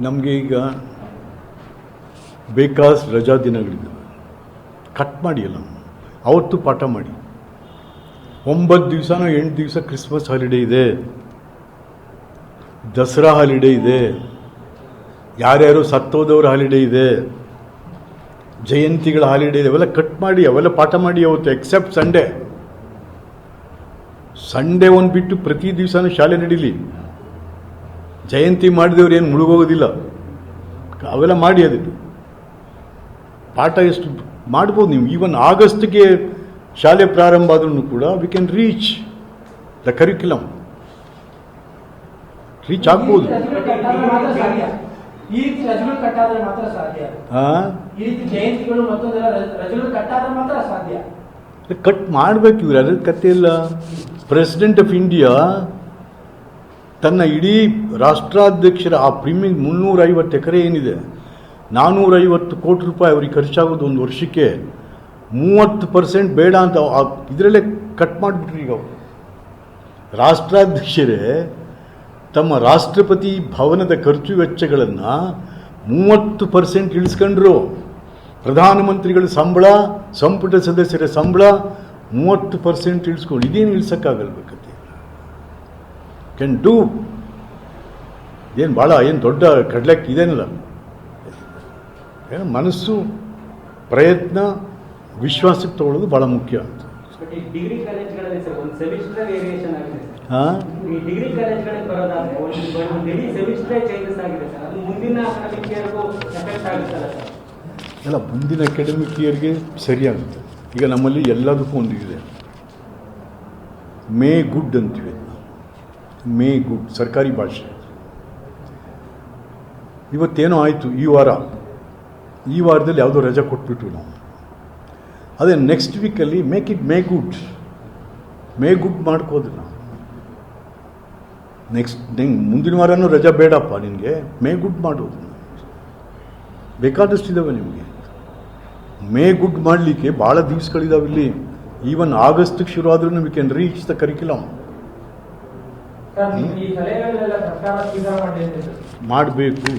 ನಮಗೆ ಈಗ ಬೇಕಾದ ರಜಾ ದಿನಗಳಿದ್ದಾವೆ, ಕಟ್ ಮಾಡಿ ಅಲ್ಲ, ಅವತ್ತು ಪಾಠ ಮಾಡಿ. 9 ದಿವಸನೋ 8 ದಿವಸ ಕ್ರಿಸ್ಮಸ್ ಹಾಲಿಡೇ ಇದೆ, ದಸರಾ ಹಾಲಿಡೇ ಇದೆ, ಯಾರ್ಯಾರು ಸತ್ತೋದವ್ರ ಹಾಲಿಡೇ ಇದೆ, ಜಯಂತಿಗಳ ಹಾಲಿಡೇ ಇದೆ, ಅವೆಲ್ಲ ಕಟ್ ಮಾಡಿ, ಅವೆಲ್ಲ ಪಾಠ ಮಾಡಿ ಅವತ್ತು. ಎಕ್ಸೆಪ್ಟ್ ಸಂಡೇ ಒಂದು ಬಿಟ್ಟು ಪ್ರತಿ ದಿವಸನೂ ಶಾಲೆ ನಡೀಲಿ. ಜಯಂತಿ ಮಾಡಿದವ್ರು ಏನು ಮುಳುಗೋಗೋದಿಲ್ಲ, ಅವೆಲ್ಲ ಮಾಡಿ. ಅದಕ್ಕೆ ಪಾಠ ಎಷ್ಟು ಮಾಡ್ಬೋದು ನೀವು. ಈವನ್ ಆಗಸ್ಟ್ಗೆ ಶಾಲೆ ಪ್ರಾರಂಭ ಆದ್ರೂ ಕೂಡ we can reach the curriculum, reach ಆಗ್ಬೋದು. ಕಟ್ ಮಾಡಬೇಕು ಇವ್ರು, ಅದ್ರ ಕತೆ ಇಲ್ಲ. ಪ್ರೆಸಿಡೆಂಟ್ ಆಫ್ ಇಂಡಿಯಾ ತನ್ನ ಇಡೀ ರಾಷ್ಟ್ರಾಧ್ಯಕ್ಷರ ಆ ಪ್ರೀಮಿಯಂ 350 ಎಕರೆ ಏನಿದೆ, 450 ಕೋಟಿ ರೂಪಾಯಿ ಅವ್ರಿಗೆ ಖರ್ಚಾಗೋದು ಒಂದು ವರ್ಷಕ್ಕೆ. 30% ಬೇಡ ಅಂತ ಇದರಲ್ಲೇ ಕಟ್ ಮಾಡಿಬಿಟ್ರಿ. ಈಗ ಅವರು ರಾಷ್ಟ್ರಾಧ್ಯಕ್ಷರೇ ತಮ್ಮ ರಾಷ್ಟ್ರಪತಿ ಭವನದ ಖರ್ಚು ವೆಚ್ಚಗಳನ್ನು 30% ಇಳಿಸ್ಕೊಂಡ್ರು. ಪ್ರಧಾನಮಂತ್ರಿಗಳ ಸಂಬಳ, ಸಂಪುಟ ಸದಸ್ಯರ ಸಂಬಳ 30% ಇಳಿಸ್ಕೊಂಡು, ಇದೇನು ಇಳಿಸೋಕ್ಕಾಗಲ್ಬೇಕಂತೆ. Can do. ಏನು ಭಾಳ ಏನು ದೊಡ್ಡ ಕಡ್ಲೆಕ್ ಇದೇನಿಲ್ಲ. ಮನಸ್ಸು, ಪ್ರಯತ್ನ, ವಿಶ್ವಾಸಕ್ಕೆ ತಗೊಳ್ಳೋದು ಭಾಳ ಮುಖ್ಯ ಅಂತ. ಅಲ್ಲ, ಮುಂದಿನ ಅಕಾಡೆಮಿಕ್ ಇಯರ್ಗೆ ಸರಿಯಾಗುತ್ತೆ. ಈಗ ನಮ್ಮಲ್ಲಿ ಎಲ್ಲದಕ್ಕೂ ಒಂದು ಇದೆ, ಮೇ ಗುಡ್ ಅಂತೀವಿ. ಮೇ ಗುಡ್ ಸರ್ಕಾರಿ ಭಾಷೆ. ಇವತ್ತೇನೋ ಆಯಿತು, ಈ ವಾರದಲ್ಲಿ ಯಾವುದೋ ರಜೆ ಕೊಟ್ಬಿಟ್ವಿ ನಾವು. ಅದೇ ನೆಕ್ಸ್ಟ್ ವೀಕಲ್ಲಿ ಮೇಕ್ ಇಟ್ ಮೇ ಗುಡ್ ಮಾಡ್ಕೋದು ನಾವು. ಮುಂದಿನ ವಾರನೂ ರಜಾ ಬೇಡಪ್ಪ ನಿನಗೆ, ಮೇ ಗುಡ್ ಮಾಡೋದು. ಬೇಕಾದಷ್ಟಿದ್ದಾವೆ ನಿಮಗೆ. ಮೇ ಗುಡ್ ಮಾಡಲಿಕ್ಕೆ ಭಾಳ ದಿವಸಗಳಿದ್ದಾವೆ ಇಲ್ಲಿ. ಈವನ್ ಆಗಸ್ಟ್ಗೆ ಶುರು ಆದ್ರೂ we can reach the curriculum. ಮಾಡಬೇಕು,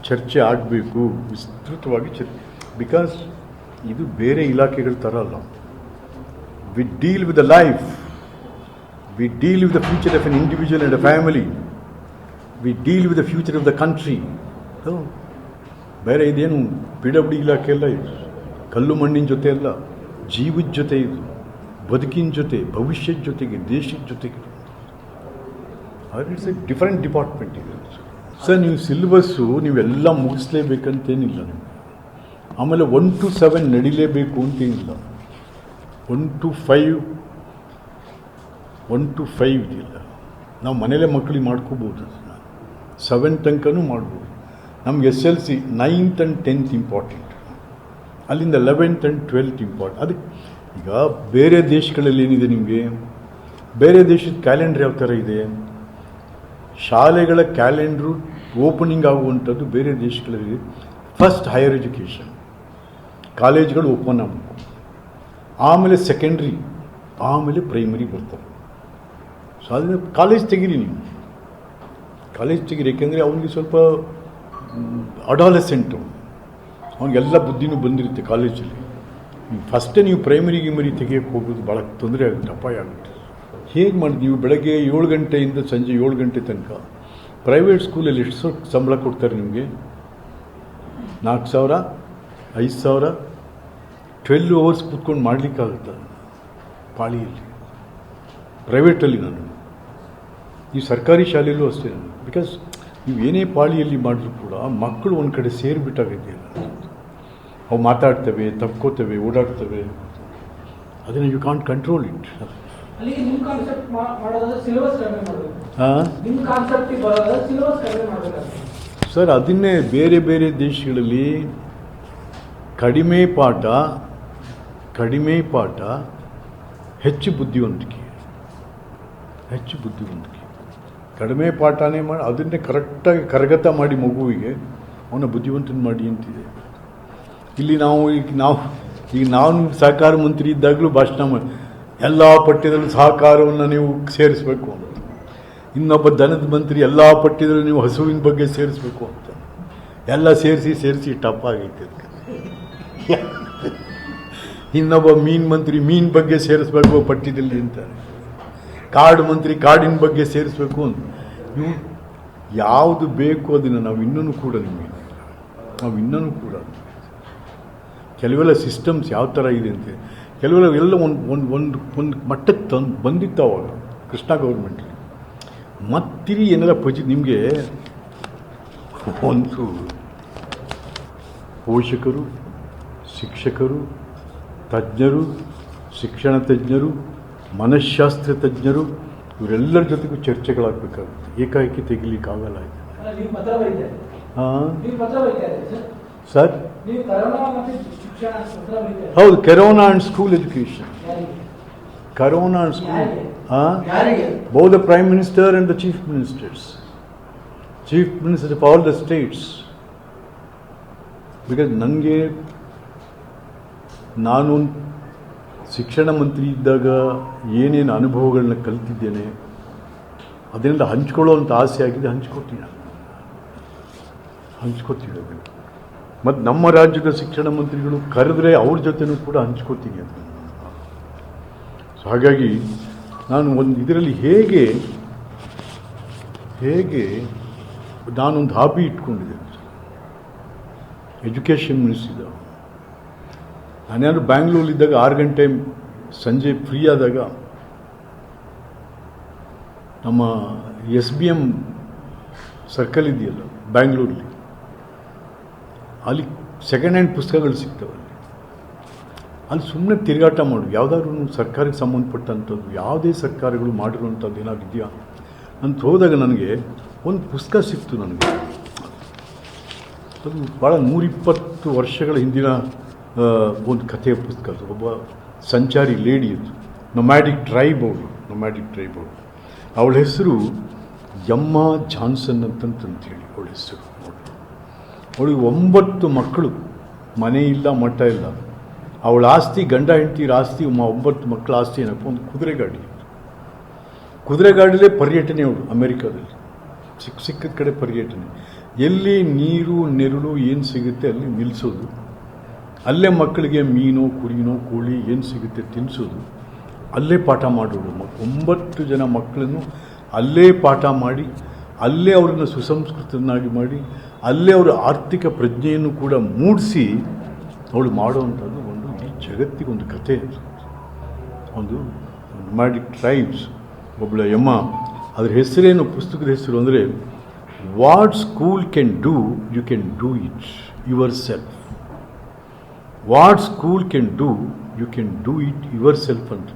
ಚರ್ಚೆ ಆಗಬೇಕು, ವಿಸ್ತೃತವಾಗಿ ಚರ್ಚೆ. ಬಿಕಾಸ್ ಇದು ಬೇರೆ ಇಲಾಖೆಗಳ ಥರ ಅಲ್ಲ. V deal with the life, V deal with the future of an individual and a family, V deal with the future of the country. ಬೇರೆ ಇದೇನು PWD ಇಲಾಖೆ ಎಲ್ಲ, ಇದು ಕಲ್ಲು ಮಣ್ಣಿನ ಜೊತೆ ಅಲ್ಲ, ಜೀವದ ಜೊತೆ, ಇದು ಬದುಕಿನ ಜೊತೆ, ಭವಿಷ್ಯದ ಜೊತೆಗೆ, ದೇಶದ ಜೊತೆಗೆ. ಇಟ್ಸ್ ಎ ಡಿಫರೆಂಟ್ ಡಿಪಾರ್ಟ್ಮೆಂಟ್ ಇದೆ ಸರ್. ನೀವು ಸಿಲೆಬಸ್ಸು ನೀವೆಲ್ಲ ಮುಗಿಸ್ಲೇಬೇಕಂತೇನಿಲ್ಲ ನಿಮಗೆ. ಆಮೇಲೆ 1 to 7 ನಡಿಲೇಬೇಕು ಅಂತೇನಿಲ್ಲ. 1 to 5 ಇದಿಲ್ಲ. ನಾವು ಮನೇಲೇ ಮಕ್ಕಳಿಗೆ ಮಾಡ್ಕೋಬೋದು, 7 ತನಕನೂ ಮಾಡ್ಬೋದು. ನಮ್ಗೆ SLC 9th and 10th important, ಅಲ್ಲಿಂದ 11th and 12th ಇಂಪಾರ್ಟೆಂಟ್. ಅದಕ್ಕೆ ಈಗ ಬೇರೆ ದೇಶಗಳಲ್ಲಿ ಏನಿದೆ ನಿಮಗೆ, ಬೇರೆ ದೇಶದ ಕ್ಯಾಲೆಂಡರ್ ಯಾವ ಥರ ಇದೆ, ಶಾಲೆಗಳ ಕ್ಯಾಲೆಂಡ್ರು ಓಪನಿಂಗ್ ಆಗುವಂಥದ್ದು ಬೇರೆ ದೇಶಗಳಲ್ಲಿ. ಫಸ್ಟ್ ಹೈಯರ್ ಎಜುಕೇಷನ್ ಕಾಲೇಜ್ಗಳು ಓಪನ್ ಆಗಬೇಕು, ಆಮೇಲೆ ಸೆಕೆಂಡ್ರಿ, ಆಮೇಲೆ ಪ್ರೈಮರಿ ಬರ್ತಾರೆ. ಸೊ ಅದನ್ನು ಕಾಲೇಜ್ ತೆಗೀರಿ, ನೀವು ಕಾಲೇಜ್ ತೆಗೀರಿ. ಯಾಕೆಂದರೆ ಅವನಿಗೆ ಸ್ವಲ್ಪ ಅಡಾಲೆಸೆಂಟು, ಅವನಿಗೆಲ್ಲ ಬುದ್ಧಿನೂ ಬಂದಿರುತ್ತೆ ಕಾಲೇಜಲ್ಲಿ. ಫಸ್ಟೇ ನೀವು ಪ್ರೈಮರಿ ತೆಗಿಯೋಕ್ಕೆ ಹೋಗೋದು ಭಾಳ ತೊಂದರೆ ಆಗುತ್ತೆ, ಅಪಾಯ ಆಗುತ್ತೆ. ಹೇಗೆ ಮಾಡಿ ನೀವು ಬೆಳಗ್ಗೆ 7 ಗಂಟೆಯಿಂದ ಸಂಜೆ 7 ಗಂಟೆ ತನಕ ಪ್ರೈವೇಟ್ ಸ್ಕೂಲಲ್ಲಿ ಎಷ್ಟು ಸಂಬಳ ಕೊಡ್ತಾರೆ ನಿಮಗೆ? 4,000, 5,000, 12 hours ಕೂತ್ಕೊಂಡು ಮಾಡಲಿಕ್ಕಾಗುತ್ತಾ ಪಾಳಿಯಲ್ಲಿ? ಪ್ರೈವೇಟಲ್ಲಿ ನಾನು, ಈ ಸರ್ಕಾರಿ ಶಾಲೆಯಲ್ಲೂ ಅಷ್ಟೇ ನಾನು. ಬಿಕಾಸ್ ನೀವು ಏನೇ ಪಾಳಿಯಲ್ಲಿ ಮಾಡಿದ್ರು ಕೂಡ ಮಕ್ಕಳು ಒಂದು ಕಡೆ ಸೇರಿಬಿಟ್ಟಾಗೈತೆ. ಅವು ಮಾತಾಡ್ತವೆ, ತಪ್ಕೋತವೆ, ಓಡಾಡ್ತವೆ. ಅದನ್ನು you can't control it. Sir, ಅದನ್ನೇ ಬೇರೆ ಬೇರೆ ದೇಶಗಳಲ್ಲಿ ಕಡಿಮೆ ಪಾಠ ಹೆಚ್ಚು ಬುದ್ಧಿವಂತಿಕೆ. ಕಡಿಮೆ ಪಾಠನೇ ಮಾಡಿ ಅದನ್ನೇ ಕರೆಕ್ಟಾಗಿ ಕರಗತ ಮಾಡಿ ಮಗುವಿಗೆ ಅವನ ಬುದ್ಧಿವಂತನ ಮಾಡಿ ಅಂತಿದೆ. ಇಲ್ಲಿ ನಾನು ಸಹಕಾರ ಮಂತ್ರಿ ಇದ್ದಾಗಲೂ ಭಾಷಣ ಮಾಡಿ ಎಲ್ಲ ಪಠ್ಯದಲ್ಲೂ ಸಹಕಾರವನ್ನು ನೀವು ಸೇರಿಸಬೇಕು ಅಂತ. ಇನ್ನೊಬ್ಬ ದನದ ಮಂತ್ರಿ ಎಲ್ಲ ಪಟ್ಟಿದ್ರು ನೀವು ಹಸುವಿನ ಬಗ್ಗೆ ಸೇರಿಸ್ಬೇಕು ಅಂತ, ಎಲ್ಲ ಸೇರಿಸಿ ಟಪ್ ಆಗೈತೆ ಅದಕ್ಕೆ. ಇನ್ನೊಬ್ಬ ಮೀನು ಮಂತ್ರಿ ಮೀನು ಬಗ್ಗೆ ಸೇರಿಸ್ಬೇಕು ಪಟ್ಟಿದಲ್ಲಿ ಅಂತಾರೆ, ಕಾಡು ಮಂತ್ರಿ ಕಾಡಿನ ಬಗ್ಗೆ ಸೇರಿಸ್ಬೇಕು ಅಂತ. ನೀವು ಯಾವುದು ಬೇಕು ಅದನ್ನು ನಾವು ಇನ್ನೂ ಕೂಡ ಕೆಲವೆಲ್ಲ ಸಿಸ್ಟಮ್ಸ್ ಯಾವ ಥರ ಇದೆ ಅಂತ ಕೆಲವೆಲ್ಲ ಎಲ್ಲ ಒಂದು ಮಟ್ಟಕ್ಕೆ ಬಂದಿತ್ತು ಅವಾಗ ಕೃಷ್ಣ ಗೌರ್ಮೆಂಟಲ್ಲಿ. ಮತ್ತಿರಿ ಏನೆಲ್ಲ ನಿಮಗೆ ಒಂದು ಪೋಷಕರು, ಶಿಕ್ಷಕರು, ತಜ್ಞರು, ಶಿಕ್ಷಣ ತಜ್ಞರು, ಮನಃಶಾಸ್ತ್ರ ತಜ್ಞರು ಇವರೆಲ್ಲರ ಜೊತೆಗೂ ಚರ್ಚೆಗಳಾಗಬೇಕಾಗುತ್ತೆ. ಏಕಾಏಕಿ ತೆಗಿಲಿಕ್ಕಾಗಲ್ಲ. ಹಾಂ ಸರ್, ಹೌದು, corona and school education. Corona and school, both the Prime Minister and the Chief Ministers of all the states. Because ನಾನು ಶಿಕ್ಷಣ ಮಂತ್ರಿ ಇದ್ದಾಗ ಏನೇನು ಅನುಭವಗಳನ್ನ ಕಲ್ತಿದ್ದೇನೆ ಅದನ್ನೆಲ್ಲ ಹಂಚ್ಕೊಳ್ಳೋವಂಥ ಆಸೆ ಆಗಿದೆ. ಹಂಚ್ಕೊತೀವಿ ಅದನ್ನು. ಮತ್ತು ನಮ್ಮ ರಾಜ್ಯದ ಶಿಕ್ಷಣ ಮಂತ್ರಿಗಳು ಕರೆದ್ರೆ ಅವ್ರ ಜೊತೆನೂ ಕೂಡ ಹಂಚ್ಕೋತೀನಿ ಅದನ್ನು. ಸೊ ಹಾಗಾಗಿ ನಾನು ಒಂದು ಇದರಲ್ಲಿ ಹೇಗೆ ನಾನೊಂದು ಹಾಬಿ ಇಟ್ಕೊಂಡಿದ್ದೆ, ಎಜುಕೇಷನ್ ಮಿನಿಸ್ಟರ್. ನಾನೇನಾದ್ರು ಬ್ಯಾಂಗ್ಳೂರಲ್ಲಿದ್ದಾಗ 6 ಗಂಟೆ ಸಂಜೆ ಫ್ರೀ ಆದಾಗ ನಮ್ಮ SBM ಸರ್ಕಲ್ ಇದೆಯಲ್ಲ ಬ್ಯಾಂಗ್ಳೂರಲ್ಲಿ, ಅಲ್ಲಿ ಸೆಕೆಂಡ್ ಹ್ಯಾಂಡ್ ಪುಸ್ತಕಗಳು ಸಿಗ್ತವೆ. ಅಲ್ಲಿ ಸುಮ್ಮನೆ ತಿರುಗಾಟ ಮಾಡು, ಯಾವುದಾದ್ರೂ ಸರ್ಕಾರಕ್ಕೆ ಸಂಬಂಧಪಟ್ಟಂಥದ್ದು ಯಾವುದೇ ಸರ್ಕಾರಗಳು ಮಾಡಿರುವಂಥದ್ದು ಏನಾದ್ರು ಇದೆಯಾ ಅಂತ ಹೋದಾಗ ನನಗೆ ಒಂದು ಪುಸ್ತಕ ಸಿಕ್ತು. ನನಗೆ ಅದು ಭಾಳ 120 ವರ್ಷಗಳ ಹಿಂದಿನ ಒಂದು ಕಥೆಯ ಪುಸ್ತಕ. ಅದು ಒಬ್ಬ ಸಂಚಾರಿ ಲೇಡಿ, ಅದು ನೊಮ್ಯಾಡಿಕ್ ಟ್ರೈಬ್ ಅವಳು. ಅವಳ ಹೆಸರು ಎಮ್ಮಾ ಜಾನ್ಸನ್ ಅಂತಂತೇಳಿ ಅವಳ ಹೆಸರು. ಅವಳಿಗೆ 9 ಮಕ್ಕಳು, ಮನೆ ಇಲ್ಲ, ಮಠ ಇಲ್ಲ. ಅವಳ ಆಸ್ತಿ, ಗಂಡ ಹೆಂಡತಿರ ಆಸ್ತಿ, 9 ಮಕ್ಕಳ ಆಸ್ತಿ ಏನಪ್ಪ, ಒಂದು ಕುದುರೆಗಾಡಿಲೇ ಪರ್ಯಟನೆ. ಅವಳು ಅಮೆರಿಕಾದಲ್ಲಿ ಸಿಕ್ಕದ ಕಡೆ ಪರ್ಯಟನೆ, ಎಲ್ಲಿ ನೀರು ನೆರಳು ಏನು ಸಿಗುತ್ತೆ ಅಲ್ಲಿ ನಿಲ್ಲಿಸೋದು, ಅಲ್ಲೇ ಮಕ್ಕಳಿಗೆ ಮೀನು, ಕುರಿನೋ, ಕೋಳಿ ಏನು ಸಿಗುತ್ತೆ ತಿನ್ನಿಸೋದು, ಅಲ್ಲೇ ಪಾಠ ಮಾಡೋದು. 9 ಜನ ಮಕ್ಕಳನ್ನು ಅಲ್ಲೇ ಪಾಠ ಮಾಡಿ, ಅಲ್ಲೇ ಅವ್ರನ್ನ ಸುಸಂಸ್ಕೃತನಾಗಿ ಮಾಡಿ, ಅಲ್ಲೇ ಅವರ ಆರ್ಥಿಕ ಪ್ರಜ್ಞೆಯನ್ನು ಕೂಡ ಮೂಡಿಸಿ ಅವಳು ಮಾಡುವಂಥದ್ದು ಒಂದು ಇಡೀ ಜಗತ್ತಿಗೆ ಒಂದು ಕಥೆ. ಒಂದು ನೊಮ್ಯಾಡಿಕ್ ಟ್ರೈಬ್ಸ್, ಒಬ್ಬಳ ಯಮ್ಮ. ಅದರ ಹೆಸರೇನು, ಪುಸ್ತಕದ ಹೆಸರು ಅಂದರೆ what school can do, you can do it yourself. What school can do, you can do it yourself ಅಂತ.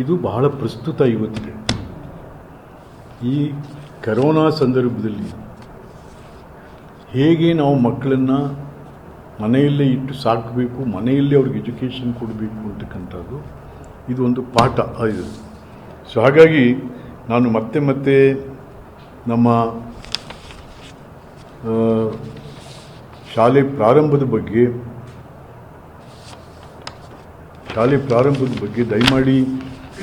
ಇದು ಬಹಳ ಪ್ರಸ್ತುತ ಇವತ್ತಿಗೆ. ಈ ಕರೋನಾ ಸಂದರ್ಭದಲ್ಲಿ ಹೇಗೆ ನಾವು ಮಕ್ಕಳನ್ನು ಮನೆಯಲ್ಲೇ ಇಟ್ಟು ಸಾಕಬೇಕು, ಮನೆಯಲ್ಲೇ ಅವ್ರಿಗೆ ಎಜುಕೇಷನ್ ಕೊಡಬೇಕು ಅಂತಕ್ಕಂಥದ್ದು ಇದು ಒಂದು ಪಾಠ ಇದು. ಸೊ ಹಾಗಾಗಿ ನಾನು ಮತ್ತೆ ನಮ್ಮ ಶಾಲೆ ಪ್ರಾರಂಭದ ಬಗ್ಗೆ ದಯಮಾಡಿ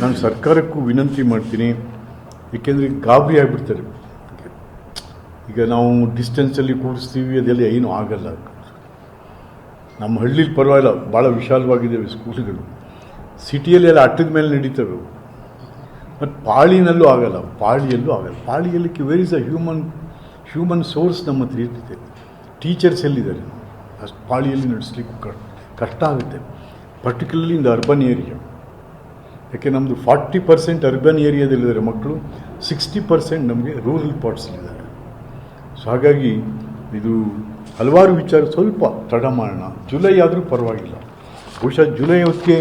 ನಾನು ಸರ್ಕಾರಕ್ಕೂ ವಿನಂತಿ ಮಾಡ್ತೀನಿ. ಏಕೆಂದರೆ ಗಾಬರಿ ಆಗಿಬಿಡ್ತಾರೆ. ಈಗ ನಾವು ಡಿಸ್ಟೆನ್ಸಲ್ಲಿ ಕೂಡಿಸ್ತೀವಿ, ಅದೆಲ್ಲ ಏನೂ ಆಗಲ್ಲ. ನಮ್ಮ ಹಳ್ಳಿಲಿ ಪರವಾಗಿಲ್ಲ, ಭಾಳ ವಿಶಾಲವಾಗಿದ್ದಾವೆ ಸ್ಕೂಲ್ಗಳು. ಸಿಟಿಯಲ್ಲಿ ಎಲ್ಲ ಅಟ್ಟದ ಮೇಲೆ ನಡೀತವೆ. ಮತ್ತು ಪಾಳಿನಲ್ಲೂ ಆಗಲ್ಲ, ಪಾಳಿಯಲ್ಲಿ where is a human source ನಮ್ಮ ಹತ್ರ ಇರ್ತೈತೆ. ಟೀಚರ್ಸ್ ಎಲ್ಲಿದ್ದಾರೆ, ಅಷ್ಟು ಪಾಳಿಯಲ್ಲಿ ನಡೆಸ್ಲಿಕ್ಕೂ ಕಷ್ಟ ಆಗುತ್ತೆ. Particularly in the urban area. ಯಾಕೆ ನಮ್ಮದು 40% ಅರ್ಬನ್ ಏರಿಯಾದಲ್ಲಿದ್ದಾರೆ ಮಕ್ಕಳು, 60% ನಮಗೆ ರೂರಲ್ ಪಾರ್ಟ್ಸಲ್ಲಿದ್ದಾರೆ. ಸೊ ಹಾಗಾಗಿ ಇದು ಹಲವಾರು ವಿಚಾರ ಸ್ವಲ್ಪ ತಡ ಮಾಡೋಣ. ಜುಲೈ ಆದರೂ ಪರವಾಗಿಲ್ಲ. ಬಹುಶಃ ಜುಲೈ ಹೊತ್ತಿಗೆ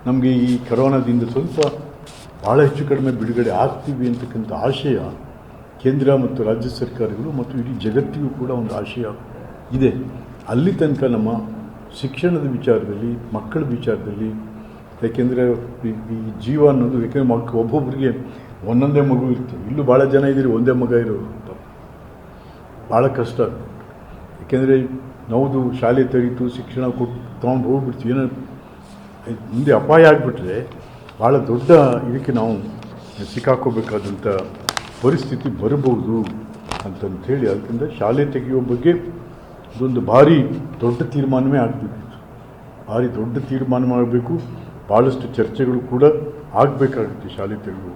ನಮಗೆ ಈ ಕರೋನಾದಿಂದ ಸ್ವಲ್ಪ ಭಾಳ ಹೆಚ್ಚು ಕಡಿಮೆ ಬಿಡುಗಡೆ ಆಗ್ತೀವಿ ಅಂತಕ್ಕಂಥ ಆಶಯ ಕೇಂದ್ರ ಮತ್ತು ರಾಜ್ಯ ಸರ್ಕಾರಗಳು ಮತ್ತು ಇಡೀ ಜಗತ್ತಿಗೂ ಕೂಡ ಒಂದು ಆಶಯ ಇದೆ. ಅಲ್ಲಿ ತನಕ ನಮ್ಮ ಶಿಕ್ಷಣದ ವಿಚಾರದಲ್ಲಿ, ಮಕ್ಕಳ ವಿಚಾರದಲ್ಲಿ, ಯಾಕೆಂದರೆ ಈ ಜೀವ ಅನ್ನೋದು, ಯಾಕೆಂದರೆ ಒಬ್ಬೊಬ್ಬರಿಗೆ ಒಂದೊಂದೇ ಮಗು ಇರ್ತದೆ. ಇಲ್ಲೂ ಭಾಳ ಜನ ಇದ್ದೀರಿ ಒಂದೇ ಮಗ ಇರೋರು, ಭಾಳ ಕಷ್ಟ. ಯಾಕೆಂದರೆ ನಾವುದು ಶಾಲೆ ತೆರೀತು, ಶಿಕ್ಷಣ ಕೊಟ್ಟು ತೊಗೊಂಡು ಹೋಗ್ಬಿಡ್ತೀವಿ. ಏನೋ ಮುಂದೆ ಅಪಾಯ ಆಗಿಬಿಟ್ರೆ ಭಾಳ ದೊಡ್ಡ ಇದಕ್ಕೆ ನಾವು ಸಿಕ್ಕಾಕೋಬೇಕಾದಂಥ ಪರಿಸ್ಥಿತಿ ಬರಬಹುದು ಅಂತಂಥೇಳಿ, ಅದರಿಂದ ಶಾಲೆ ತೆಗೆಯುವ ಬಗ್ಗೆ ಇದೊಂದು ಭಾರಿ ದೊಡ್ಡ ತೀರ್ಮಾನವೇ ಆಗಬೇಕಿತ್ತು. ಭಾರಿ ದೊಡ್ಡ ತೀರ್ಮಾನ ಮಾಡಬೇಕು. ಭಾಳಷ್ಟು ಚರ್ಚೆಗಳು ಕೂಡ ಆಗಬೇಕಾಗುತ್ತೆ ಶಾಲೆ ತೆಗೆಯುವ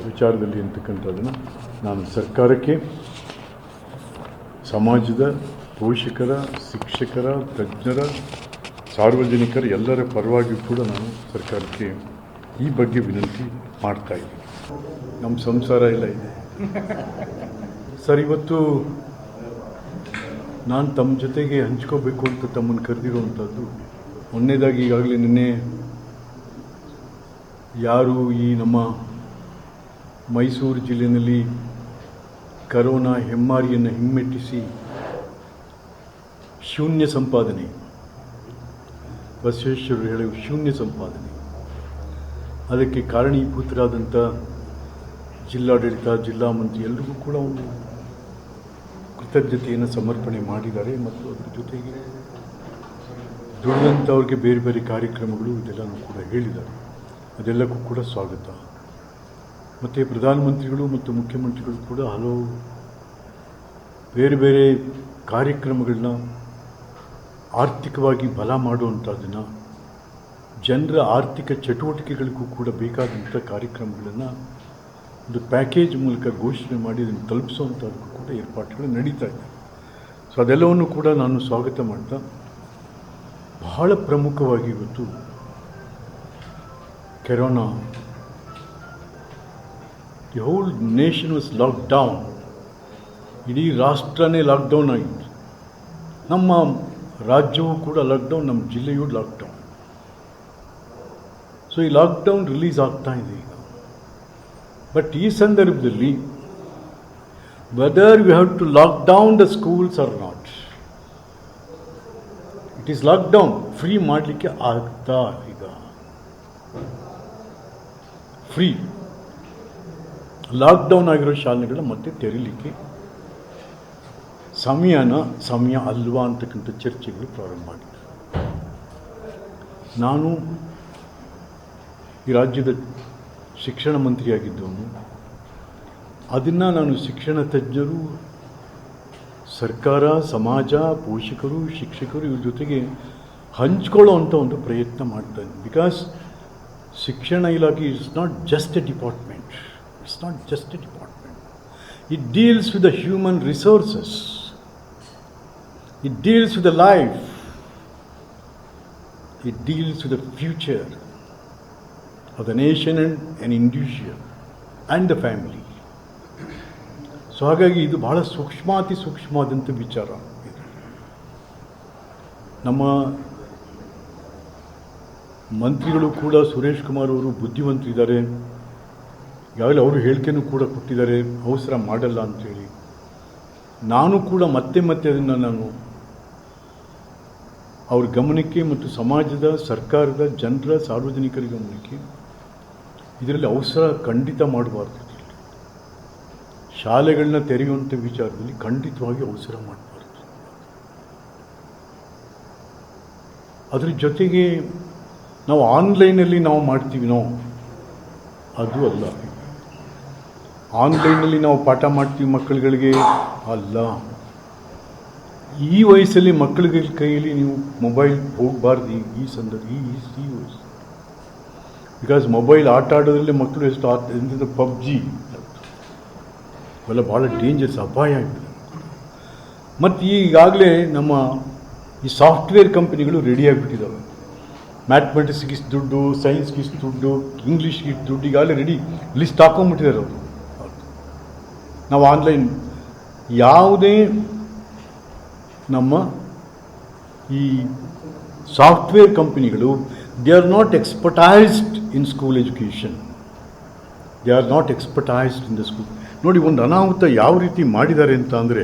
ವಿಚಾರದಲ್ಲಿ ಅಂತಕ್ಕಂಥದ್ದನ್ನು ನಾನು ಸರ್ಕಾರಕ್ಕೆ, ಸಮಾಜದ, ಪೋಷಕರ, ಶಿಕ್ಷಕರ, ತಜ್ಞರ, ಸಾರ್ವಜನಿಕರ ಎಲ್ಲರ ಪರವಾಗಿ ಕೂಡ ನಾನು ಸರ್ಕಾರಕ್ಕೆ ಈ ಬಗ್ಗೆ ವಿನಂತಿ ಮಾಡ್ತಾಯಿದ್ದೀನಿ. ನಮ್ಮ ಸಂಸಾರ ಎಲ್ಲ ಇದೆ ಸರ್. ಇವತ್ತು ನಾನು ತಮ್ಮ ಜೊತೆಗೆ ಹಂಚ್ಕೋಬೇಕು ಅಂತ ತಮ್ಮನ್ನು ಕರೆದಿರುವಂಥದ್ದು, ಮೊನ್ನೆದಾಗಿ ಈಗಾಗಲೇ ನಿನ್ನೆ ಯಾರು ಈ ನಮ್ಮ ಮೈಸೂರು ಜಿಲ್ಲೆಯಲ್ಲಿ ಕರೋನಾ ಹೆಮ್ಮಾರಿಯನ್ನು ಹಿಮ್ಮೆಟ್ಟಿಸಿ ಶೂನ್ಯ ಸಂಪಾದನೆ, ಬಸವೇಶ್ವರರು ಹೇಳುವ ಶೂನ್ಯ ಸಂಪಾದನೆ, ಅದಕ್ಕೆ ಕಾರಣೀಭೂತರಾದಂಥ ಜಿಲ್ಲಾಡಳಿತ, ಜಿಲ್ಲಾ ಮಂತ್ರಿ ಎಲ್ರಿಗೂ ಕೂಡ ಒಂದು ಕೃತಜ್ಞತೆಯನ್ನು ಸಮರ್ಪಣೆ ಮಾಡಿದ್ದಾರೆ. ಮತ್ತು ಅದರ ಜೊತೆಗೆ ದುಡಿದಂಥವ್ರಿಗೆ ಬೇರೆ ಬೇರೆ ಕಾರ್ಯಕ್ರಮಗಳು ಇದೆಲ್ಲನೂ ಕೂಡ ಹೇಳಿದ್ದಾರೆ. ಅದೆಲ್ಲಕ್ಕೂ ಕೂಡ ಸ್ವಾಗತ. ಮತ್ತು ಪ್ರಧಾನಮಂತ್ರಿಗಳು ಮತ್ತು ಮುಖ್ಯಮಂತ್ರಿಗಳು ಕೂಡ ಹಲವು ಬೇರೆ ಬೇರೆ ಕಾರ್ಯಕ್ರಮಗಳನ್ನ, ಆರ್ಥಿಕವಾಗಿ ಬಲ ಮಾಡುವಂಥದ್ದನ್ನು, ಜನರ ಆರ್ಥಿಕ ಚಟುವಟಿಕೆಗಳಿಗೂ ಕೂಡ ಬೇಕಾದಂಥ ಕಾರ್ಯಕ್ರಮಗಳನ್ನು ಒಂದು ಪ್ಯಾಕೇಜ್ ಮೂಲಕ ಘೋಷಣೆ ಮಾಡಿ ಅದನ್ನು ತಲುಪಿಸುವಂಥದ್ದಕ್ಕೂ ಕೂಡ ಏರ್ಪಾಡುಗಳು ನಡೀತಾ ಇದೆ. ಸೊ ಅದೆಲ್ಲವನ್ನು ಕೂಡ ನಾನು ಸ್ವಾಗತ ಮಾಡ್ತಾ, ಬಹಳ ಪ್ರಮುಖವಾಗಿ ಇವತ್ತು corona, the whole nation was lockdown. ಇಡೀ ರಾಷ್ಟ್ರನೇ ಲಾಕ್ಡೌನ್ ಆಗಿತ್ತು. ನಮ್ಮ ರಾಜ್ಯವೂ ಕೂಡ ಲಾಕ್ಡೌನ್, ನಮ್ಮ ಜಿಲ್ಲೆಯೂ ಲಾಕ್ಡೌನ್. ಸೊ ಈ ಲಾಕ್ಡೌನ್ ರಿಲೀಸ್ ಆಗ್ತಾ ಇದೆ ಈಗ. ಬಟ್ ಈ ಸಂದರ್ಭದಲ್ಲಿ whether we have to lock down the schools or not, it is lockdown. Free ಮಾಡಲಿಕ್ಕೆ ಆಗ್ತಾ ಈಗ ಫ್ರೀ ಲಾಕ್ಡೌನ್ ಆಗಿರೋ ಶಾಲೆಗಳ ಮತ್ತೆ ತೆರೀಲಿಕ್ಕೆ ಸಮಯ ಅಲ್ವಾ ಅಂತಕ್ಕಂಥ ಚರ್ಚೆಗಳು ಪ್ರಾರಂಭ ಆಗಿದೆ. ನಾನು ಈ ರಾಜ್ಯದ ಶಿಕ್ಷಣ ಮಂತ್ರಿಯಾಗಿದ್ದವನು. ಅದನ್ನು ನಾನು ಶಿಕ್ಷಣ ತಜ್ಞರು, ಸರ್ಕಾರ, ಸಮಾಜ, ಪೋಷಕರು, ಶಿಕ್ಷಕರು ಇವ್ರ ಜೊತೆಗೆ ಹಂಚ್ಕೊಳ್ಳೋ ಅಂಥ ಒಂದು ಪ್ರಯತ್ನ ಮಾಡ್ತಾನೆ. ಬಿಕಾಸ್ ಶಿಕ್ಷಣ ಇಲಾಖೆ it's not just A department, it's not just A department. It deals with the human resources, it deals with the life, it deals with the future of the nation and an individual and the family. So ಹಾಗಾಗಿ ಇದು ಬಹಳ ಅತಿ ಸೂಕ್ಷ್ಮವಾದಂಥ ವಿಚಾರ. ನಮ್ಮ ಮಂತ್ರಿಗಳು ಕೂಡ, ಸುರೇಶ್ ಕುಮಾರ್ ಅವರು ಬುದ್ಧಿವಂತರಿದ್ದಾರೆ. ಈಗಾಗಲೇ ಅವರು ಹೇಳಿಕೆನೂ ಕೂಡ ಕೊಟ್ಟಿದ್ದಾರೆ, ಅವಸರ ಮಾಡಲ್ಲ ಅಂಥೇಳಿ. ನಾನು ಕೂಡ ಮತ್ತೆ ಅದನ್ನು ನಾನು ಅವ್ರ ಗಮನಕ್ಕೆ ಮತ್ತು ಸಮಾಜದ, ಸರ್ಕಾರದ, ಜನರ, ಸಾರ್ವಜನಿಕರ ಗಮನಕ್ಕೆ, ಇದರಲ್ಲಿ ಅವಸರ ಖಂಡಿತ ಮಾಡಬಾರ್ದು. ಶಾಲೆಗಳನ್ನ ತೆರೆಯುವಂಥ ವಿಚಾರದಲ್ಲಿ ಖಂಡಿತವಾಗಿ ಅವಸರ ಮಾಡಬಾರ್ದು. ಅದ್ರ ಜೊತೆಗೆ ನಾವು ಆನ್ಲೈನಲ್ಲಿ ನಾವು ಮಾಡ್ತೀವಿ, ಅದು ಅಲ್ಲ. ಆನ್ಲೈನಲ್ಲಿ ನಾವು ಪಾಠ ಮಾಡ್ತೀವಿ ಮಕ್ಕಳುಗಳಿಗೆ, ಅಲ್ಲ. ಈ ವಯಸ್ಸಲ್ಲಿ ಮಕ್ಕಳಿಗೆ ಕೈಯಲ್ಲಿ ನೀವು ಮೊಬೈಲ್ ಹೋಗಬಾರ್ದು ಈ ಸಂದರ್ಭ, ಈ ವಯಸ್ಸು. ಬಿಕಾಸ್ ಮೊಬೈಲ್ ಆಟ ಆಡೋದ್ರಲ್ಲಿ ಮಕ್ಕಳು ಎಷ್ಟು ಪಬ್ಜಿ ಇವೆಲ್ಲ ಭಾಳ ಡೇಂಜರ್ಸ್, ಅಪಾಯ ಆಗಿದೆ. ಮತ್ತು ಈಗಾಗಲೇ ನಮ್ಮ ಈ ಸಾಫ್ಟ್ವೇರ್ ಕಂಪ್ನಿಗಳು ರೆಡಿ ಆಗಿಬಿಟ್ಟಿದ್ದಾವೆ. ಮ್ಯಾಥಮೆಟಿಕ್ಸ್ಗೆ ಇಷ್ಟು ದುಡ್ಡು, ಸೈನ್ಸ್ಗೆ ಇಷ್ಟು ದುಡ್ಡು, ಇಂಗ್ಲೀಷ್ಗೆ ಇಷ್ಟು ದುಡ್ಡು ಈಗಾಗಲೇ ರೆಡಿ ಲಿಸ್ಟ್ ಹಾಕೊಂಡ್ಬಿಟ್ಟಿದ್ದಾರೆ ಅವರು. ನಾವು ಆನ್ಲೈನ್ ಯಾವುದೇ ನಮ್ಮ ಈ ಸಾಫ್ಟ್ವೇರ್ ಕಂಪನಿಗಳು, they are not expertised in school education, they are not expertised in the school. ನೋಡಿ, ಒಂದು ಅನಾಹುತ ಯಾವ ರೀತಿ ಮಾಡಿದ್ದಾರೆ ಅಂತ ಅಂದರೆ,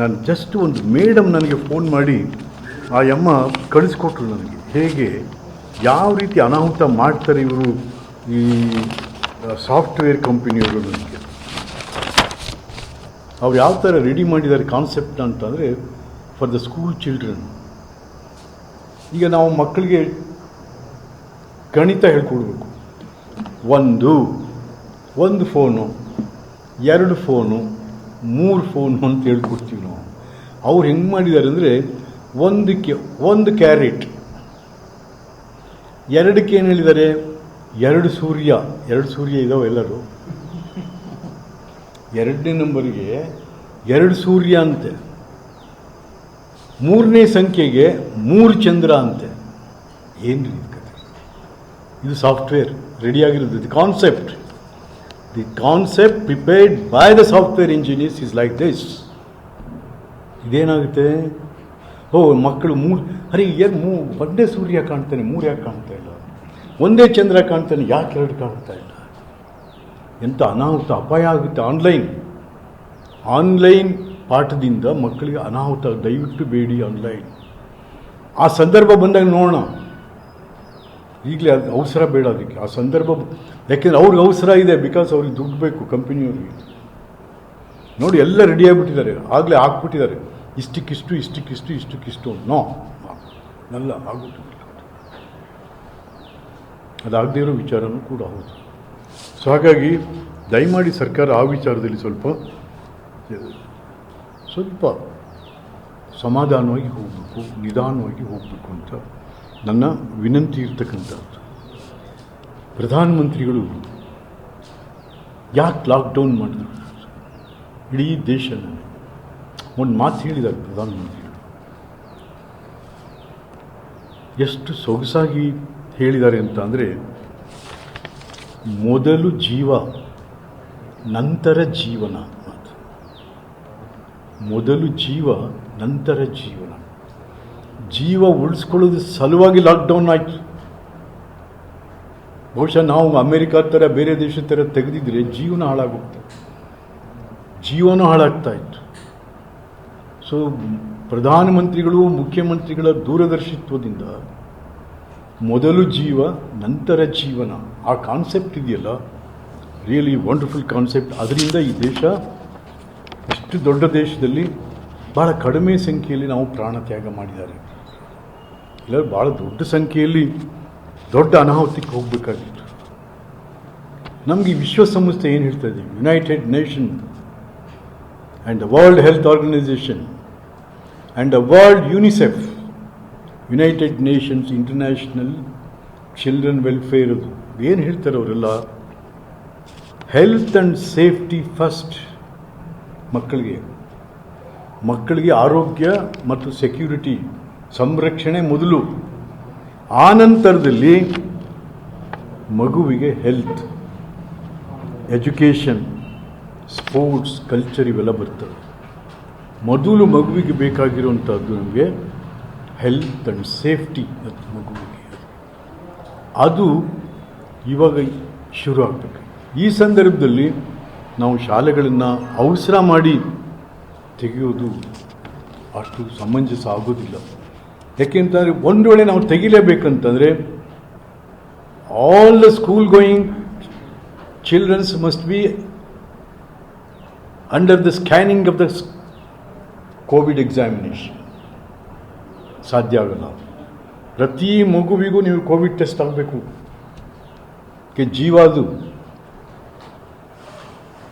ನಾನು ಜಸ್ಟ್ ಒಂದು ಮೇಡಮ್ ನನಗೆ ಫೋನ್ ಮಾಡಿ ಆ ಅಮ್ಮ ಕಳಿಸ್ಕೊಟ್ರು ನನಗೆ, ಹೇಗೆ ಯಾವ ರೀತಿ ಅನಾಹುತ ಮಾಡ್ತಾರೆ ಇವರು ಈ ಸಾಫ್ಟ್ವೇರ್ ಕಂಪನಿಯವರು. ನನಗೆ ಅವ್ರು ಯಾವ ಥರ ರೆಡಿ ಮಾಡಿದ್ದಾರೆ ಕಾನ್ಸೆಪ್ಟ್ ಅಂತಂದರೆ, ಫಾರ್ ದ ಸ್ಕೂಲ್ ಚಿಲ್ಡ್ರನ್. ಈಗ ನಾವು ಮಕ್ಕಳಿಗೆ ಗಣಿತ ಹೇಳ್ಕೊಡ್ಬೇಕು, ಒಂದು ಫೋನು, 2 ಫೋನು 3 ಫೋನು ಅಂತ ಹೇಳ್ಕೊಡ್ತೀವಿ ನಾವು. ಅವ್ರು ಹೆಂಗೆ ಮಾಡಿದ್ದಾರೆ ಅಂದರೆ ಒಂದು ಕ್ಯಾರೆಟ್, 2ಕ್ಕೆ ಏನು ಹೇಳಿದ್ದಾರೆ, 2 ಸೂರ್ಯ ಇದಾವೆ ಎಲ್ಲರೂ. 2ನೇ ನಂಬರ್ಗೆ 2 ಸೂರ್ಯ ಅಂತೆ, 3ನೇ ಸಂಖ್ಯೆಗೆ 3 ಚಂದ್ರ ಅಂತೆ. ಏನು ರೀ ಕತೆ? ಇದು ಸಾಫ್ಟ್ವೇರ್ ರೆಡಿಯಾಗಿರೋದು. The concept prepared by the software engineers is like this. ಇದೇನಾಗುತ್ತೆ, ಮಕ್ಕಳು 3 ಒಂದೇ ಸೂರ್ಯ ಕಾಣ್ತಾನೆ, 3 ಯಾಕೆ ಕಾಣ್ತಾ ಇಲ್ಲ? ಒಂದೇ ಚಂದ್ರ ಕಾಣ್ತಾನೆ, ಯಾಕೆ 2 ಕಾಣ್ತಾ ಇಲ್ಲ? ಎಂಥ ಅನಾಹುತ, ಅಪಾಯ ಆಗುತ್ತೆ. ಆನ್ಲೈನ್ ಪಾಠದಿಂದ ಮಕ್ಕಳಿಗೆ ಅನಾಹುತ. ದಯವಿಟ್ಟು ಬೇಡಿ ಆನ್ಲೈನ್. ಆ ಸಂದರ್ಭ ಬಂದಾಗ ನೋಡೋಣ. ಈಗಲೇ ಅದು ಅವಸರ ಬೇಡ ಅದಕ್ಕೆ. ಆ ಸಂದರ್ಭ ಯಾಕೆಂದರೆ ಅವ್ರಿಗೆ ಅವಸರ ಇದೆ, ಬಿಕಾಸ್ ಅವ್ರಿಗೆ ದುಡ್ಡು ಬೇಕು ಕಂಪನಿಯವ್ರಿಗೆ. ನೋಡಿ, ಎಲ್ಲ ರೆಡಿ ಆಗಿಬಿಟ್ಟಿದ್ದಾರೆ, ಆಗಲೇ ಹಾಕ್ಬಿಟ್ಟಿದ್ದಾರೆ. ಇಷ್ಟಕ್ಕಿಷ್ಟು ನೋ ಎಲ್ಲ ಆಗ್ಬಿಟ್ಟಿಲ್ಲ. ಅದಾಗದೇ ಇರೋ ವಿಚಾರನೂ ಕೂಡ ಹೌದು. ಸೊ ಹಾಗಾಗಿ ದಯಮಾಡಿ ಸರ್ಕಾರ ಆ ವಿಚಾರದಲ್ಲಿ ಸ್ವಲ್ಪ ಸಮಾಧಾನವಾಗಿ ಹೋಗಬೇಕು, ನಿಧಾನವಾಗಿ ಹೋಗಬೇಕು ಅಂತ ನನ್ನ ವಿನಂತಿ ಇರ್ತಕ್ಕಂಥದ್ದು. ಪ್ರಧಾನಮಂತ್ರಿಗಳು ಯಾಕೆ ಲಾಕ್ಡೌನ್ ಮಾಡಿದ್ರು? ಇಡೀ ದೇಶನ ಒಂದು ಮಾತು ಹೇಳಿದ್ದಾರೆ ಪ್ರಧಾನಮಂತ್ರಿಗಳು. ಎಷ್ಟು ಸೊಗಸಾಗಿ ಹೇಳಿದ್ದಾರೆ ಅಂತ ಅಂದರೆ, ಮೊದಲು ಜೀವ ನಂತರ ಜೀವನ. ಮೊದಲು ಜೀವ ನಂತರ ಜೀವನ. ಜೀವ ಉಳಿಸ್ಕೊಳ್ಳೋದು ಸಲುವಾಗಿ ಲಾಕ್ಡೌನ್ ಆಯಿತು. ಬಹುಶಃ ನಾವು ಅಮೇರಿಕಾ ಥರ ಬೇರೆ ದೇಶದ ಥರ ತೆಗೆದಿದ್ರೆ ಜೀವನ ಹಾಳಾಗ್ತಾ ಇತ್ತು. ಸೊ ಪ್ರಧಾನಮಂತ್ರಿಗಳು, ಮುಖ್ಯಮಂತ್ರಿಗಳ ದೂರದರ್ಶಿತ್ವದಿಂದ ಮೊದಲು ಜೀವ ನಂತರ ಜೀವನ, ಆ ಕಾನ್ಸೆಪ್ಟ್ ಇದೆಯಲ್ಲ, ರಿಯಲಿ ವಂಡರ್ಫುಲ್ ಕಾನ್ಸೆಪ್ಟ್. ಅದರಿಂದ ಈ ದೇಶ, ಇಷ್ಟು ದೊಡ್ಡ ದೇಶದಲ್ಲಿ ಭಾಳ ಕಡಿಮೆ ಸಂಖ್ಯೆಯಲ್ಲಿ ನಾವು ಪ್ರಾಣ ತ್ಯಾಗ ಮಾಡಿದ್ದಾರೆ. ಎಲ್ಲರೂ ಭಾಳ ದೊಡ್ಡ ಸಂಖ್ಯೆಯಲ್ಲಿ ದೊಡ್ಡ ಅನಾಹುತಕ್ಕೆ ಹೋಗಬೇಕಾಗಿತ್ತು. ನಮಗೆ ವಿಶ್ವಸಂಸ್ಥೆ ಏನು ಹೇಳ್ತಾ ಇದೆ, United Nation and the World Health Organisation and the World UNICEF, United Nations International Children Welfare, ಅದು ಏನು ಹೇಳ್ತಾರೆ ಅವರೆಲ್ಲ, ಹೆಲ್ತ್ ಆ್ಯಂಡ್ ಸೇಫ್ಟಿ ಫಸ್ಟ್. ಮಕ್ಕಳಿಗೆ ಆರೋಗ್ಯ ಮತ್ತು ಸೆಕ್ಯೂರಿಟಿ, ಸಂರಕ್ಷಣೆ ಮೊದಲು. ಆನಂತರದಲ್ಲಿ ಮಗುವಿಗೆ ಹೆಲ್ತ್, ಎಜುಕೇಷನ್, ಸ್ಪೋರ್ಟ್ಸ್, ಕಲ್ಚರ್ ಇವೆಲ್ಲ ಬರ್ತವೆ. ಮೊದಲು ಮಗುವಿಗೆ ಬೇಕಾಗಿರುವಂಥದ್ದು ನಮಗೆ ಹೆಲ್ತ್ ಆ್ಯಂಡ್ ಸೇಫ್ಟಿ. ಮಗುವಿಗೆ ಅದು ಇವಾಗ ಶುರು ಆಗಬೇಕು. ಈ ಸಂದರ್ಭದಲ್ಲಿ ನಾವು ಶಾಲೆಗಳನ್ನು ಅವಸರ ಮಾಡಿ ತೆಗೆಯೋದು ಅಷ್ಟು ಸಮಂಜಸ ಆಗೋದಿಲ್ಲ. ಯಾಕೆಂತಂದರೆ ಒಂದು ವೇಳೆ ನಾವು ತೆಗಿಲೇಬೇಕಂತಂದರೆ all the school going childrens must be under the scanning of the Covid examination. ಸಾಧ್ಯ ಆಗಲ್ಲ. ಪ್ರತಿ ಮಗುವಿಗೂ ನೀವು ಕೋವಿಡ್ ಟೆಸ್ಟ್ ಆಗಬೇಕು. ಜೀವ ಅದು.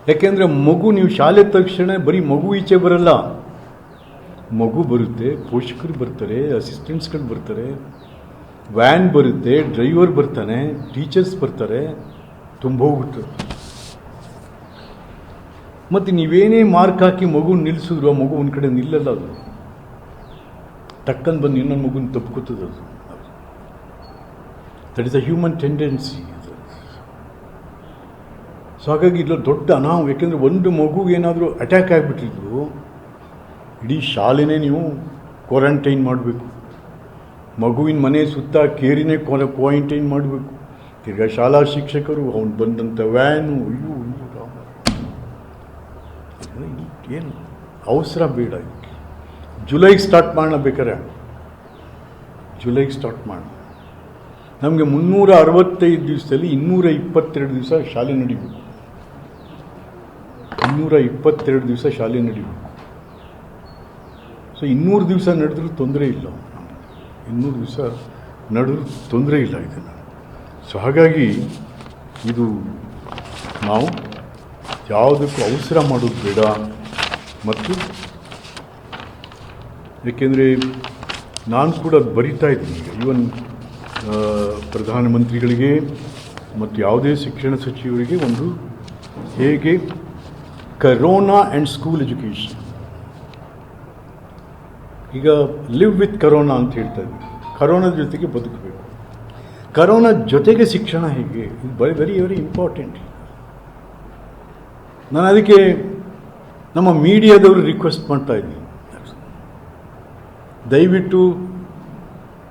ಯಾಕೆಂದರೆ ಮಗು, ನೀವು ಶಾಲೆ ತಕ್ಷಣ ಬರೀ ಮಗು ಈಚೆ ಬರಲ್ಲ, ಮಗು ಬರುತ್ತೆ, ಪೋಷಕರು ಬರ್ತಾರೆ, ಅಸಿಸ್ಟೆಂಟ್ಸ್ಗಳು ಬರ್ತಾರೆ, ವ್ಯಾನ್ ಬರುತ್ತೆ, ಡ್ರೈವರ್ ಬರ್ತಾನೆ, ಟೀಚರ್ಸ್ ಬರ್ತಾರೆ, ತುಂಬ ಹೋಗುತ್ತೆ. ಮತ್ತು ನೀವೇನೇ ಮಾರ್ಕ್ ಹಾಕಿ ಮಗು ನಿಲ್ಲಿಸಿದ್ರು ಆ ಮಗು ಒಂದು ಕಡೆ ನಿಲ್ಲಲ್ಲ. ಅದು ಟಕ್ಕನ್ ಬಂದು ಇನ್ನೊಂದು ಮಗುನ ತಪ್ಕೋತದೆ. ಅದು that is a human tendency. So ಹಾಗಾಗಿ ಇಲ್ಲ ದೊಡ್ಡ ಅನಾಹುತ. ಯಾಕೆಂದರೆ ಒಂದು ಮಗುಗೆ ಏನಾದರೂ ಅಟ್ಯಾಕ್ ಆಗಿಬಿಟ್ಟಿದ್ರು ಇಡೀ ಶಾಲೆನೇ ನೀವು ಕ್ವಾರಂಟೈನ್ ಮಾಡಬೇಕು. ಮಗುವಿನ ಮನೆ ಸುತ್ತ ಕೇರಿನೇ ಕ್ವಾರಂಟೈನ್ ಮಾಡಬೇಕು. ತಿರ್ಗಾ ಶಾಲಾ ಶಿಕ್ಷಕರು, ಅವ್ನು ಬಂದಂಥ ವ್ಯಾನು, ಏನು ಅವಸರ ಬೇಡ. ಜುಲೈಗೆ ಸ್ಟಾರ್ಟ್ ಮಾಡೋಣ, ಬೇಕಾರೆ ಜುಲೈಗೆ ಸ್ಟಾರ್ಟ್ ಮಾಡೋಣ. ನಮಗೆ 365 ದಿವಸದಲ್ಲಿ 222 ದಿವಸ ಶಾಲೆ ನಡಿಬೇಕು. 222 ದಿವಸ ಶಾಲೆ ನಡಿಬೇಕು. ಸೊ 200 ದಿವಸ ನಡೆದ್ರೂ ತೊಂದರೆ ಇಲ್ಲ. 200 ದಿವಸ ನಡೆದ್ರೂ ತೊಂದರೆ ಇಲ್ಲ ಇದನ್ನು. ಸೊ ಹಾಗಾಗಿ ಇದು ನಾವು ಯಾವುದಕ್ಕೂ ಅವಸರ ಮಾಡೋದು ಬೇಡ. ಮತ್ತು ಏಕೆಂದರೆ ನಾನು ಕೂಡ ಬರಿತಾ ಇದ್ದೀನಿ ಈಗ ಈವನ್ ಪ್ರಧಾನಮಂತ್ರಿಗಳಿಗೆ ಮತ್ತು ಯಾವುದೇ ಶಿಕ್ಷಣ ಸಚಿವರಿಗೆ ಒಂದು ಹೇಗೆ ಕರೋನಾ ಆ್ಯಂಡ್ ಸ್ಕೂಲ್ ಎಜುಕೇಷನ್, ಈಗ ಲಿವ್ ವಿತ್ ಕರೋನಾ ಅಂತ ಹೇಳ್ತಾ ಇದ್ವಿ, ಕರೋನಾದ ಜೊತೆಗೆ ಬದುಕಬೇಕು, ಕರೋನಾ ಜೊತೆಗೆ ಶಿಕ್ಷಣ ಹೇಗೆ, ಇದು ವೆರಿ ವೆರಿ ಇಂಪಾರ್ಟೆಂಟ್. ನಾನು ಅದಕ್ಕೆ ನಮ್ಮ ಮೀಡಿಯಾದವರು ರಿಕ್ವೆಸ್ಟ್ ಮಾಡ್ತಾ ಇದ್ದೀನಿ, ದಯವಿಟ್ಟು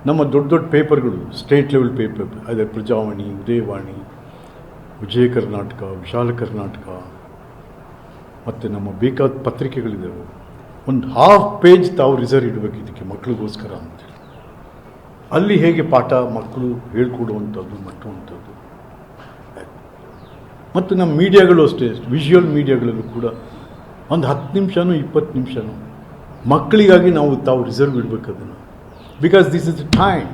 ನಮ್ಮ ದೊಡ್ಡ ದೊಡ್ಡ ಪೇಪರ್ಗಳು, ಸ್ಟೇಟ್ ಲೆವೆಲ್ ಪೇಪರ್, ಅದೇ ಪ್ರಜಾವಾಣಿ, ಉದಯವಾಣಿ, ವಿಜಯ ಕರ್ನಾಟಕ, ವಿಶಾಲ ಕರ್ನಾಟಕ ಮತ್ತು ನಮ್ಮ ಬೇಕಾದ ಪತ್ರಿಕೆಗಳಿದ್ದಾವೆ, ಒಂದು ಹಾಫ್ ಪೇಜ್ ತಾವು ರಿಸರ್ವ್ ಇಡಬೇಕು ಇದಕ್ಕೆ ಮಕ್ಕಳಿಗೋಸ್ಕರ ಅಂತೇಳಿ. ಅಲ್ಲಿ ಹೇಗೆ ಪಾಠ ಮಕ್ಕಳು ಹೇಳ್ಕೊಡುವಂಥದ್ದು ಮಟ್ಟುವಂಥದ್ದು. ಮತ್ತು ನಮ್ಮ ಮೀಡಿಯಾಗಳು ಅಷ್ಟೇ, ವಿಜುವಲ್ ಮೀಡಿಯಾಗಳಲ್ಲೂ ಕೂಡ ಒಂದು 10 ನಿಮಿಷನೂ 20 ನಿಮಿಷನೂ ಮಕ್ಕಳಿಗಾಗಿ ತಾವು ರಿಸರ್ವ್ ಇಡಬೇಕು ಅದನ್ನು. Because this is the time.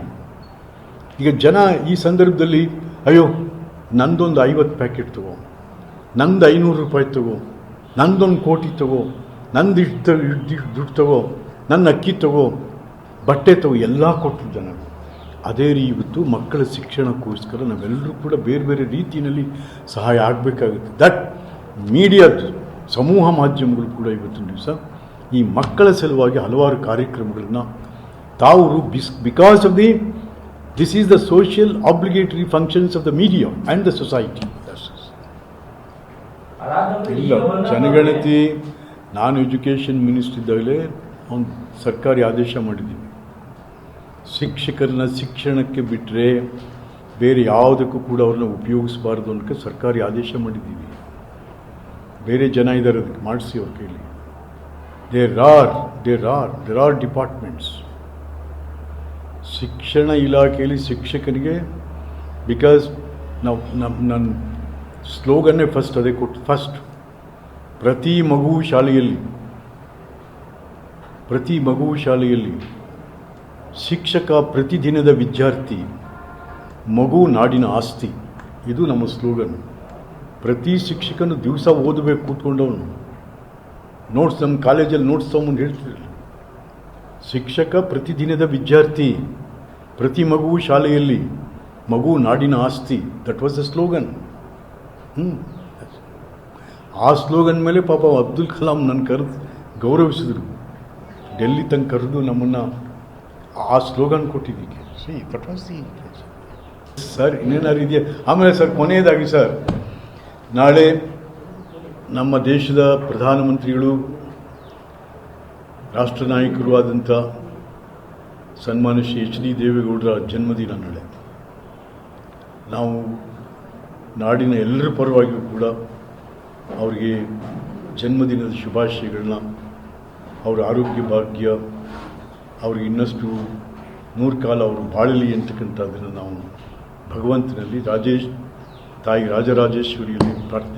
ಈಗ ಜನ ಈ ಸಂದರ್ಭದಲ್ಲಿ ಅಯ್ಯೋ ನಂದೊಂದು 50 ಪ್ಯಾಕೆಟ್ ತಗೋ, ನಂದು 500 ರೂಪಾಯಿ ತಗೋ, ನಂದೊಂದು ಕೋಟಿ ತಗೋ, ನಂದು ಇಷ್ಟು ದುಡ್ಡು ತಗೋ, ನನ್ನ ಅಕ್ಕಿ ತಗೋ, ಬಟ್ಟೆ ತಗೋ, ಎಲ್ಲ ಕೊಟ್ಟರು ಜನ. ಅದೇ ಇವತ್ತು ಮಕ್ಕಳ ಶಿಕ್ಷಣಕ್ಕೋಸ್ಕರ ನಾವೆಲ್ಲರೂ ಕೂಡ ಬೇರೆ ಬೇರೆ ರೀತಿಯಲ್ಲಿ ಸಹಾಯ ಆಗಬೇಕಾಗುತ್ತೆ. ದಟ್ ಮೀಡಿಯಾದ ಸಮೂಹ ಮಾಧ್ಯಮಗಳು ಕೂಡ ಇವತ್ತಿನ ದಿವಸ ಈ ಮಕ್ಕಳ ಸಲುವಾಗಿ ಹಲವಾರು ಕಾರ್ಯಕ್ರಮಗಳನ್ನ ತಾವು because of this is the social obligatory functions of the media and the society. ಇಲ್ಲ ಜನಗಣತಿ ನಾನು ಎಜುಕೇಷನ್ ಮಿನಿಸ್ಟರ್ ಇದ್ದಾಗಲೇ ಒಂದು ಸರ್ಕಾರಿ ಆದೇಶ ಮಾಡಿದ್ದೀವಿ, ಶಿಕ್ಷಕರನ್ನ ಶಿಕ್ಷಣಕ್ಕೆ ಬಿಟ್ಟರೆ ಬೇರೆ ಯಾವುದಕ್ಕೂ ಕೂಡ ಅವ್ರನ್ನ ಉಪಯೋಗಿಸಬಾರ್ದು ಅನ್ನೋಕ್ಕೆ ಸರ್ಕಾರಿ ಆದೇಶ ಮಾಡಿದ್ದೀವಿ. ಬೇರೆ ಜನ ಇದ್ದಾರೆ ಅದಕ್ಕೆ ಮಾಡಿಸಿ ಅವ್ರ ಕೈಲಿ. There are departments. ಶಿಕ್ಷಣ ಇಲಾಖೆಯಲ್ಲಿ ಶಿಕ್ಷಕನಿಗೆ, ಬಿಕಾಸ್ ನಾವು ನನ್ನ ಸ್ಲೋಗನ್ನೇ ಅದೇ ಕೊಟ್ಟು, ಫಸ್ಟ್ ಪ್ರತಿ ಮಗುವು ಶಾಲೆಯಲ್ಲಿ ಶಿಕ್ಷಕ ಪ್ರತಿದಿನದ ವಿದ್ಯಾರ್ಥಿ, ಮಗು ನಾಡಿನ ಆಸ್ತಿ. ಇದು ನಮ್ಮ ಸ್ಲೋಗನ್. ಪ್ರತಿ ಶಿಕ್ಷಕನು ದಿವಸ ಓದಬೇಕು ಕೂತ್ಕೊಂಡವನು. ನೋಟ್ಸ್ ನಮ್ಮ ಕಾಲೇಜಲ್ಲಿ ನೋಟ್ಸ್ ತೊಗೊಂಡು ಹೇಳ್ತಿರಲಿಲ್ಲ. ಶಿಕ್ಷಕ ಪ್ರತಿದಿನದ ವಿದ್ಯಾರ್ಥಿ, ಪ್ರತಿ ಮಗುವು ಶಾಲೆಯಲ್ಲಿ, ಮಗು ನಾಡಿನ ಆಸ್ತಿ. That was the slogan. ಆ ಸ್ಲೋಗನ್ ಮೇಲೆ ಪಾಪ ಅಬ್ದುಲ್ ಕಲಾಂ ನನ್ನ ಕರೆದು ಗೌರವಿಸಿದ್ರು, ಡೆಲ್ಲಿ ತನಕ ಕರೆದು ನಮ್ಮನ್ನು ಆ ಸ್ಲೋಗನ್ ಕೊಟ್ಟಿದ್ದಕ್ಕೆ. That was the sir. ಇನ್ನೇನಾರು ಇದೆಯಾ? ಆಮೇಲೆ ಸರ್ ಕೊನೆಯದಾಗಿ ಸರ್, ನಾಳೆ ನಮ್ಮ ದೇಶದ ಪ್ರಧಾನಮಂತ್ರಿಗಳು, ರಾಷ್ಟ್ರ ನಾಯಕರು ಆದಂಥ ಸನ್ಮಾನ್ಯ ಶ್ರೀ ಎಚ್ ಡಿ ದೇವೇಗೌಡರ ಜನ್ಮದಿನ ನಾಳೆ. ನಾವು ನಾಡಿನ ಎಲ್ಲರ ಪರವಾಗಿಯೂ ಕೂಡ ಅವರಿಗೆ ಜನ್ಮದಿನದ ಶುಭಾಶಯಗಳನ್ನ, ಅವರ ಆರೋಗ್ಯ ಭಾಗ್ಯ, ಅವ್ರಿಗೆ ಇನ್ನಷ್ಟು 100 ಕಾಲ ಅವರು ಬಾಳಲಿ ಅಂತಕ್ಕಂಥದ್ದನ್ನು ನಾವು ಭಗವಂತನಲ್ಲಿ ತಾಯಿ ರಾಜರಾಜೇಶ್ವರಿಯಲ್ಲಿ ಪ್ರಾರ್ಥನೆ